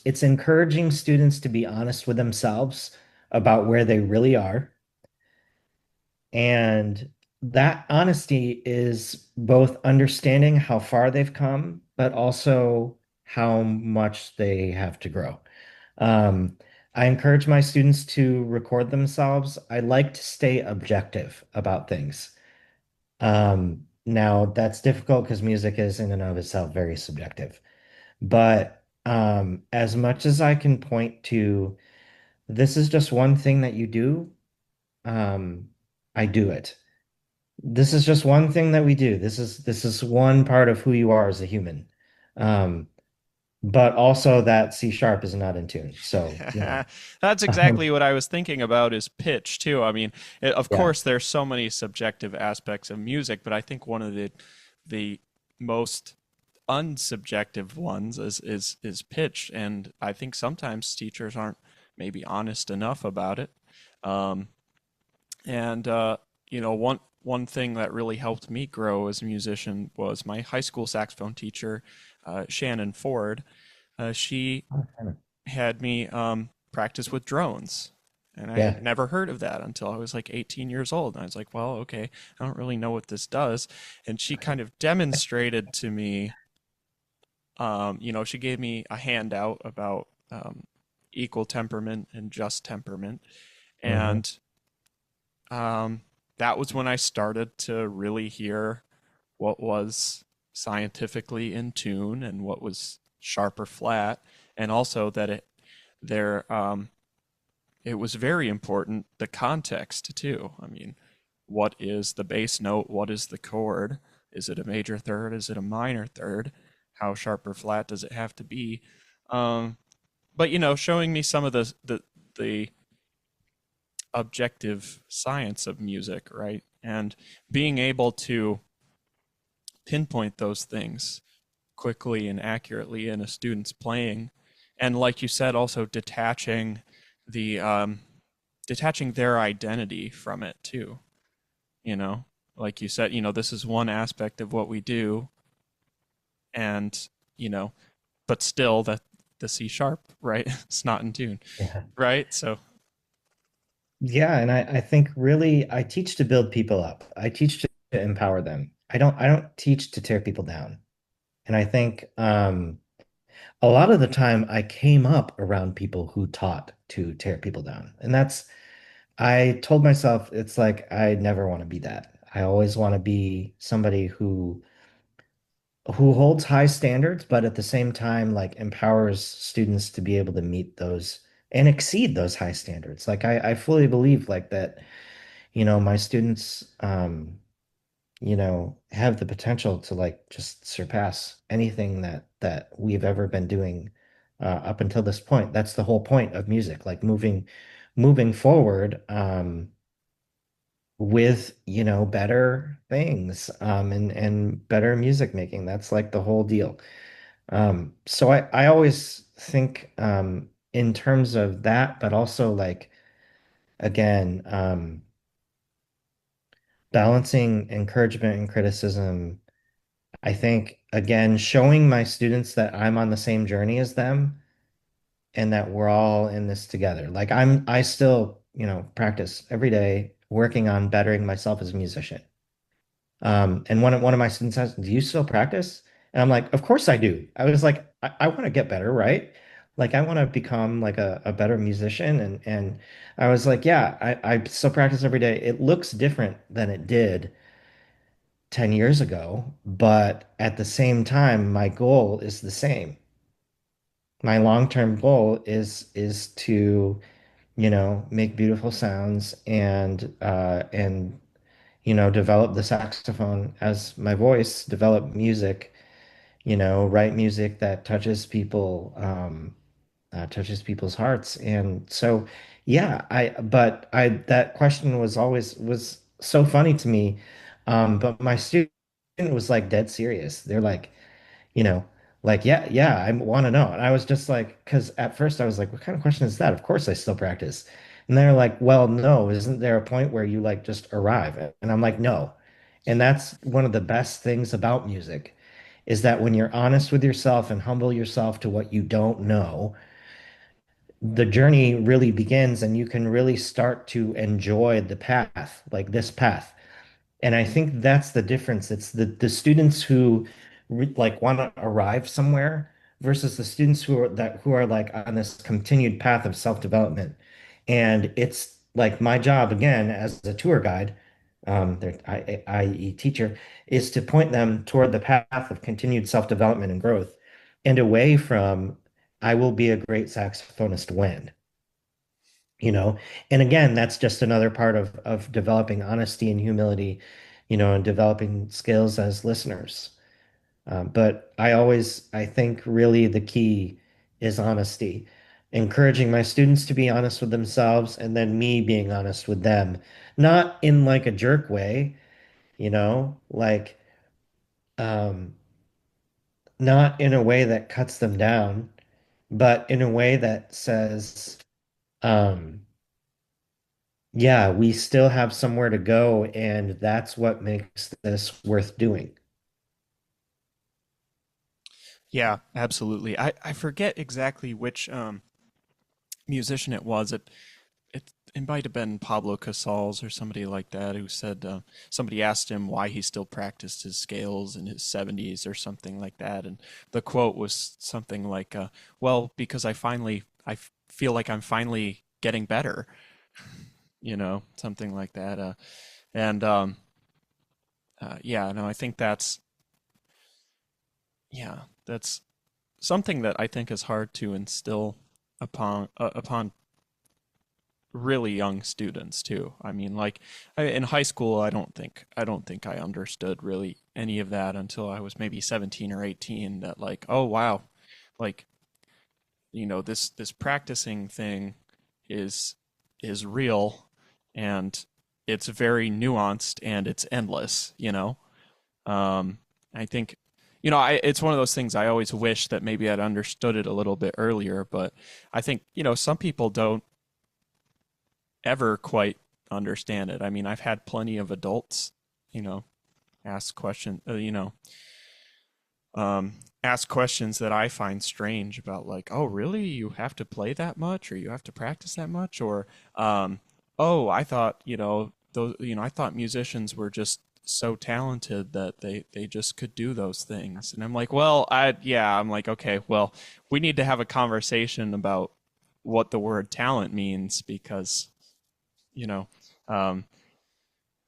it's encouraging students to be honest with themselves about where they really are. And that honesty is both understanding how far they've come, but also how much they have to grow. Um, I encourage my students to record themselves. I like to stay objective about things. Now that's difficult because music is in and of itself very subjective. But as much as I can point to this is just one thing that you do, um, I do it. This is just one thing that we do. This is one part of who you are as a human. Um, but also that C sharp is not in tune. So yeah. That's Um, exactly what I was thinking about is pitch too. I mean, of yeah. course, there's so many subjective aspects of music, but I think one of the most unsubjective ones is pitch, and I think sometimes teachers aren't maybe honest enough about it. Um, and one thing that really helped me grow as a musician was my high school saxophone teacher, Shannon Ford. She had me practice with drones. And I had Yeah. never heard of that until I was like 18 years old. And I was like, well, okay, I don't really know what this does. And she kind of demonstrated to me, she gave me a handout about equal temperament and just temperament. Hmm. And um, that was when I started to really hear what was scientifically in tune and what was sharp or flat, and also that there it was very important the context too. I mean, what is the bass note? What is the chord? Is it a major third? Is it a minor third? How sharp or flat does it have to be? Um, but showing me some of the objective science of music, right? And being able to pinpoint those things quickly and accurately in a student's playing, and like you said, also the detaching their identity from it too. You know, like you said, this is one aspect of what we do, and you know, but still that the C sharp, right? It's not in tune, Yeah. right? So Yeah, and I think really I teach to build people up. I teach to empower them. I don't teach to tear people down. And I think a lot of the time I came up around people who taught to tear people down. And I told myself it's like I never want to be that. I always want to be somebody who holds high standards, but at the same time, like empowers students to be able to meet those and exceed those high standards. Like I fully believe like that, my students, have the potential to like just surpass anything that we've ever been doing up until this point. That's the whole point of music, like moving forward. With better things and better music making. That's like the whole deal. So I always think in terms of that, but also like again, balancing encouragement and criticism. I think again, showing my students that I'm on the same journey as them and that we're all in this together. Like I still, practice every day working on bettering myself as a musician. And one of my students says, "Do you still practice?" And I'm like, "Of course I do." I was like, I want to get better, right? Like I want to become like a better musician. And I was like, yeah, I still practice every day. It looks different than it did 10 years ago, but at the same time, my goal is the same. My long-term goal is to, make beautiful sounds and develop the saxophone as my voice, develop music, write music that touches people's hearts. And so, yeah, that question was so funny to me. But my student was like dead serious. They're like, you know, like, yeah, yeah, I want to know. And I was just like, because at first I was like, what kind of question is that? Of course I still practice. And they're like, well, no, isn't there a point where you like just arrive? And I'm like, no. And that's one of the best things about music is that when you're honest with yourself and humble yourself to what you don't know, the journey really begins and you can really start to enjoy the path, like this path. And I think that's the difference. It's the students who like want to arrive somewhere versus the students who are like on this continued path of self-development. And it's like my job again as a tour guide, i.e. teacher, is to point them toward the path of continued self-development and growth and away from I will be a great saxophonist when. you know. And again, that's just another part of developing honesty and humility, and developing skills as listeners. But I think really the key is honesty, encouraging my students to be honest with themselves and then me being honest with them, not in like a jerk way, like um, not in a way that cuts them down, but in a way that says, um, yeah, we still have somewhere to go, and that's what makes this worth doing. Yeah, absolutely. I forget exactly which musician it was. It might have been Pablo Casals or somebody like that who said somebody asked him why he still practiced his scales in his 70s or something like that, and the quote was something like, "Well, because I feel like I'm finally getting better," something like that. And Yeah, no, I think that's something that I think is hard to instill upon really young students too. I mean, like in high school, I don't think I understood really any of that until I was maybe 17 or 18. That like, oh wow, like this practicing thing is is real, and it's very nuanced and it's endless. I think. It's one of those things I always wish that maybe I'd understood it a little bit earlier, but I think, some people don't ever quite understand it. I mean, I've had plenty of adults, you know, ask question, ask questions that I find strange about, like, oh, really? You have to play that much, or you have to practice that much, or, oh, I thought, I thought musicians were just so talented that they just could do those things. And I'm like, well, I'm like, okay, well, we need to have a conversation about what the word talent means because you know, um,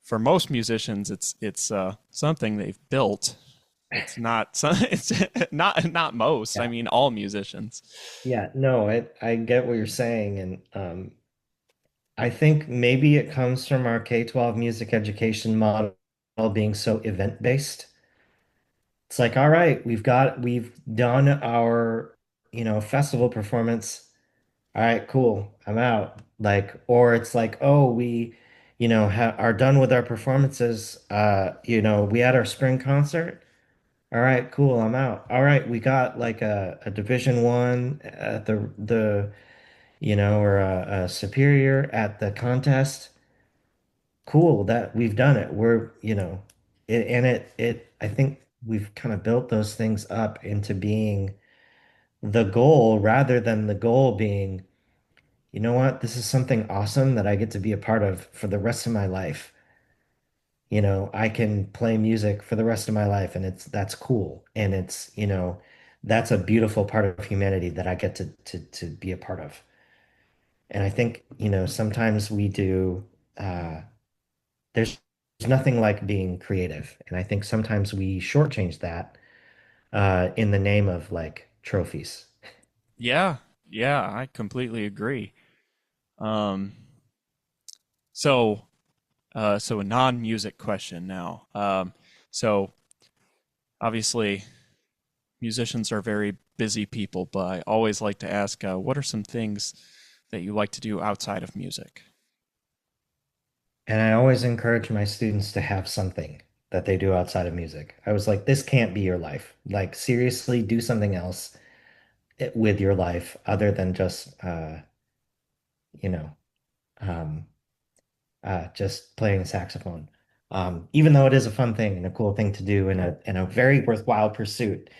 for most musicians, it's something they've built. It's not it's not most. I Yeah. mean, all musicians. Yeah, no, I get what you're saying, and I think maybe it comes from our K-12 music education model being so event-based. It's like, all right, we've done our, festival performance. All right, cool. I'm out. Like, or it's like, oh, we, ha are done with our performances. We had our spring concert. All right, cool. I'm out. All right, we got like a Division One at or a superior at the contest. Cool that we've done it. I think we've kind of built those things up into being the goal rather than the goal being, you know what, this is something awesome that I get to be a part of for the rest of my life. I can play music for the rest of my life and that's cool. And that's a beautiful part of humanity that I get to be a part of. And I think, sometimes we do, there's nothing like being creative. And I think sometimes we shortchange that in the name of like trophies. Yeah, yeah, I completely agree. Um, so so a non-music question now. So obviously musicians are very busy people, but I always like to ask, what are some things that you like to do outside of music? And I always encourage my students to have something that they do outside of music. I was like, this can't be your life. Like, seriously, do something else with your life other than just, you know, um, just playing the saxophone. Even though it is a fun thing and a cool thing to do and a very worthwhile pursuit,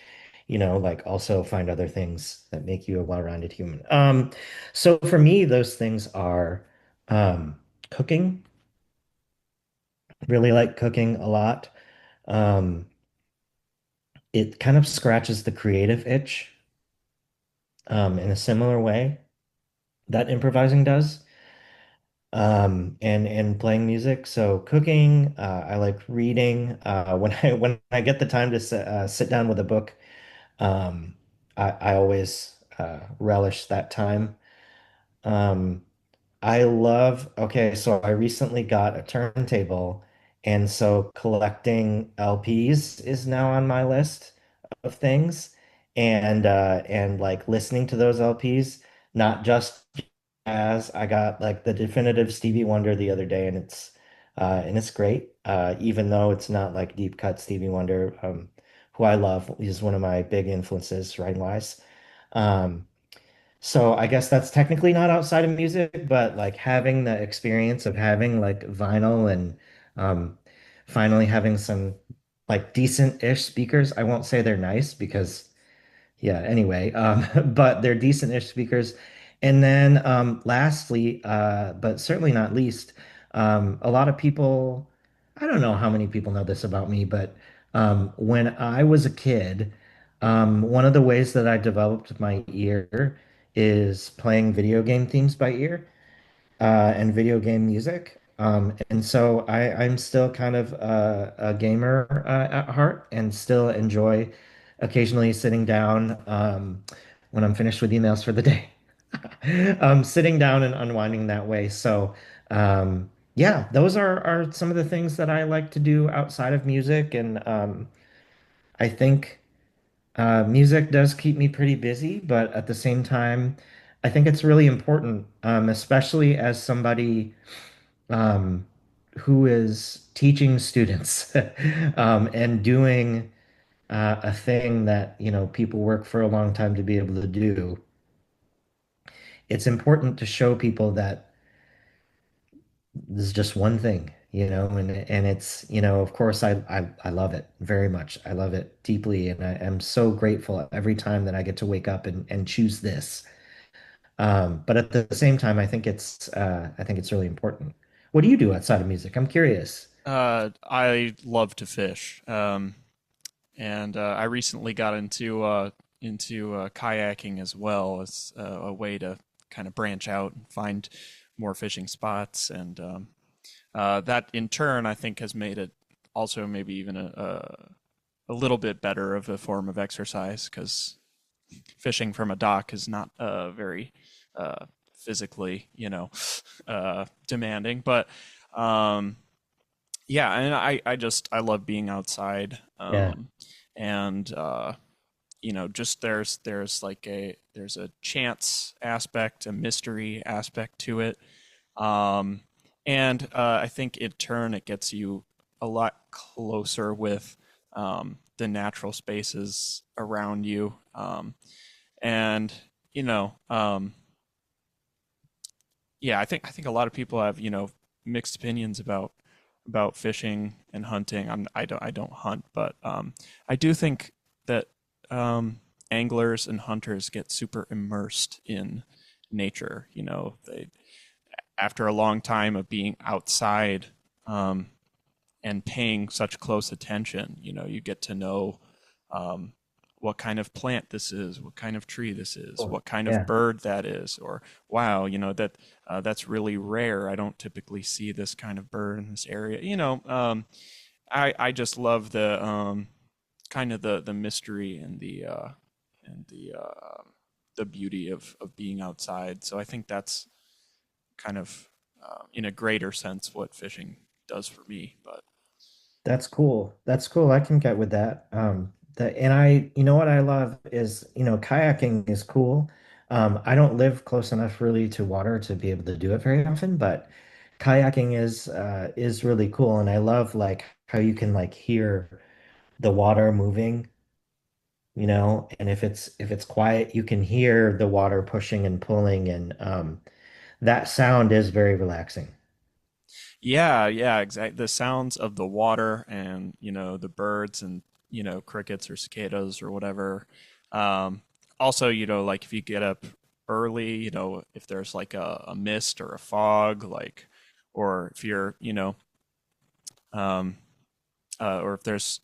like also find other things that make you a well-rounded human. So for me, those things are cooking. Really like cooking a lot. Um, it kind of scratches the creative itch in a similar way that improvising does. And playing music. So cooking, I like reading. When I get the time to sit down with a book, um, I always relish that time. Um, Okay, so I recently got a turntable, and so collecting LPs is now on my list of things. And like listening to those LPs, not just jazz. I got like the definitive Stevie Wonder the other day, and it's great. Even though it's not like deep cut Stevie Wonder, who I love, he's one of my big influences writing wise. Um, so I guess that's technically not outside of music, but like having the experience of having like vinyl and um, finally having some like decent-ish speakers. I won't say they're nice because yeah, anyway, but they're decent-ish speakers. And then lastly, but certainly not least, a lot of people, I don't know how many people know this about me, but when I was a kid, one of the ways that I developed my ear is playing video game themes by ear and video game music. And so I'm still kind of a gamer at heart and still enjoy occasionally sitting down when I'm finished with emails for the day. Sitting down and unwinding that way. So, yeah, those are some of the things that I like to do outside of music. And I think music does keep me pretty busy, but at the same time, I think it's really important, especially as somebody um, who is teaching students and doing a thing that, people work for a long time to be able to do. It's important to show people that this is just one thing, and it's, of course, I love it very much. I love it deeply, and I am so grateful every time that I get to wake up and choose this. But at the same time, I think it's really important. What do you do outside of music? I'm curious. I love to fish, and I recently got into kayaking as well as a way to kind of branch out and find more fishing spots, and that in turn I think has made it also maybe even a little bit better of a form of exercise because fishing from a dock is not very uh, physically, demanding. But um, yeah, and I love being outside, Yeah, and just there's a chance aspect, a mystery aspect to it, um, and I think in turn it gets you a lot closer with the natural spaces around you. And you know, um, yeah, I think a lot of people have mixed opinions about fishing and hunting. I don't hunt, but I do think that anglers and hunters get super immersed in nature. They after a long time of being outside um, and paying such close attention, you get to know um, what kind of plant this is, what kind of tree this is, cool. what kind of Yeah, bird that is, or wow, that's really rare. I don't typically see this kind of bird in this area. I just love the kind of the mystery and the beauty of being outside. So I think that's kind of in a greater sense what fishing does for me. But that's cool. That's cool. I can get with that. You know what I love is, kayaking is cool. I don't live close enough really to water to be able to do it very often, but kayaking is really cool. And I love like how you can like hear the water moving, and if it's quiet, you can hear the water pushing and pulling, and that sound is very relaxing. yeah, yeah, exactly. The sounds of the water and the birds and crickets or cicadas or whatever. Um, Also, like if you get up early, if there's like a mist or a fog, like, or if you're, um, or if there's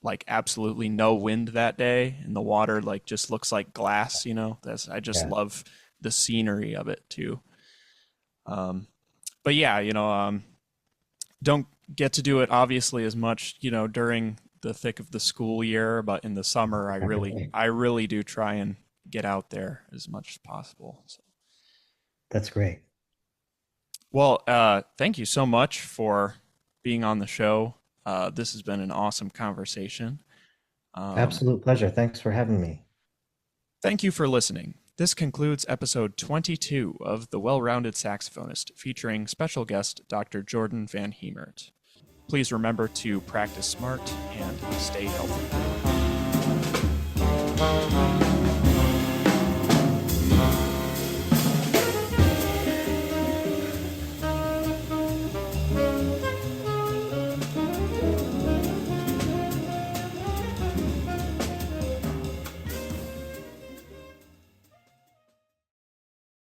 like absolutely no wind that day and the water like just looks like glass. That's I just Yeah. love the scenery of it too. Um, but yeah, don't get to do it obviously as much, during the thick of the school year, but in the summer I really Right. I really do try and get out there as much as possible. So That's great. Well, thank you so much for being on the show. This has been an awesome conversation. Absolute pleasure. Thanks for having me. Thank you for listening. This concludes episode 22 of The Well-Rounded Saxophonist, featuring special guest Dr. Jordan VanHemert. Please remember to practice smart and stay healthy.